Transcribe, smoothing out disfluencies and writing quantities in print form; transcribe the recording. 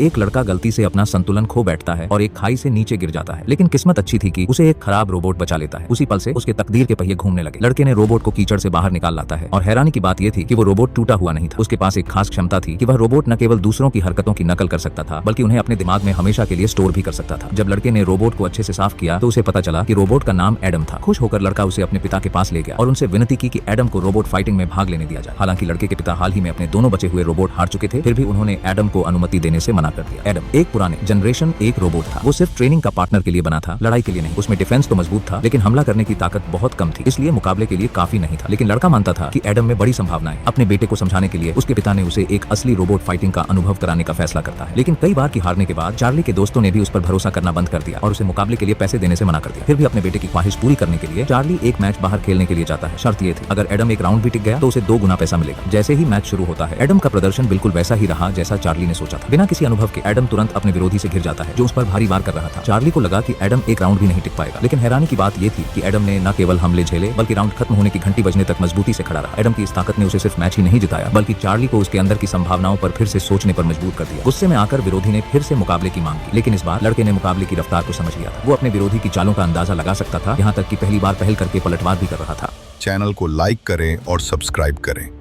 एक लड़का गलती से अपना संतुलन खो बैठता है और एक खाई से नीचे गिर जाता है, लेकिन किस्मत अच्छी थी कि उसे एक खराब रोबोट बचा लेता है। उसी पल से उसके तकदीर के पहिए घूमने लगे। लड़के ने रोबोट को कीचड़ से बाहर निकाल लाता है और हैरानी की बात यह थी कि वो रोबोट टूटा हुआ नहीं था। उसके पास एक खास क्षमता थी कि वह रोबोट न केवल दूसरों की हरकतों की नकल कर सकता था, बल्कि उन्हें अपने दिमाग में हमेशा के लिए स्टोर भी कर सकता था। जब लड़के ने रोबोट को अच्छे से साफ किया तो उसे पता चला कि रोबोट का नाम एडम था। खुश होकर लड़का उसे अपने पिता के पास ले गया और उनसे विनती की कि एडम को रोबोट फाइटिंग में भाग लेने दिया जाए। हालांकि लड़के के पिता हाल ही में अपने दोनों बचे हुए रोबोट हार चुके थे, फिर भी उन्होंने एडम को अनुमति देने से मना कर दिया। एडम एक पुराने जनरेशन एक रोबोट था। वो सिर्फ ट्रेनिंग का पार्टनर के लिए बना था, लड़ाई के लिए नहीं। उसमें डिफेंस तो मजबूत था, लेकिन हमला करने की ताकत बहुत कम थी, इसलिए मुकाबले के लिए काफी नहीं था। लेकिन लड़का मानता था कि एडम में बड़ी संभावना है। अपने बेटे को समझाने के लिए उसके पिता ने उसे एक असली रोबोट फाइटिंग का अनुभव कराने का फैसला करता है। लेकिन कई बार की हारने के बाद चार्ली के दोस्तों ने भी उस पर भरोसा करना बंद कर दिया और उसे मुकाबले के लिए पैसे देने से मना कर दिया। फिर भी अपने बेटे की ख्वाहिश पूरी करने के लिए चार्ली एक मैच बाहर खेलने के लिए जाता है। शर्त ये थी, अगर एडम एक राउंड भी टिक गया तो उसे 2 गुना पैसा मिलेगा। जैसे ही मैच शुरू होता है, एडम का प्रदर्शन बिल्कुल वैसा ही रहा जैसा चार्ली ने सोचा था। बिना किसी अनुभव के एडम तुरंत अपने विरोधी से घिर जाता है जो उस पर भारी वार कर रहा था। चार्ली को लगा कि एडम एक राउंड भी नहीं टिक पाएगा, लेकिन हैरानी की बात यह थी कि एडम ने न केवल हमले झेले बल्कि राउंड खत्म होने की घंटी बजने तक मजबूती से खड़ा रहा। एडम की इस ताकत ने उसे सिर्फ मैच ही नहीं जिताया, बल्कि चार्ली को उसके अंदर की संभावनाओं पर फिर से सोचने पर मजबूर कर दिया। गुस्से में आकर विरोधी ने फिर से मुकाबले की मांग की, लेकिन इस बार लड़के ने मुकाबले की रफ्तार को समझ लिया था। वो अपने विरोधी की चालों का अंदाजा लगा सकता था, यहाँ तक कि पहली बार पहल करके पलटवार भी कर रहा था। चैनल को लाइक करें और सब्सक्राइब करें।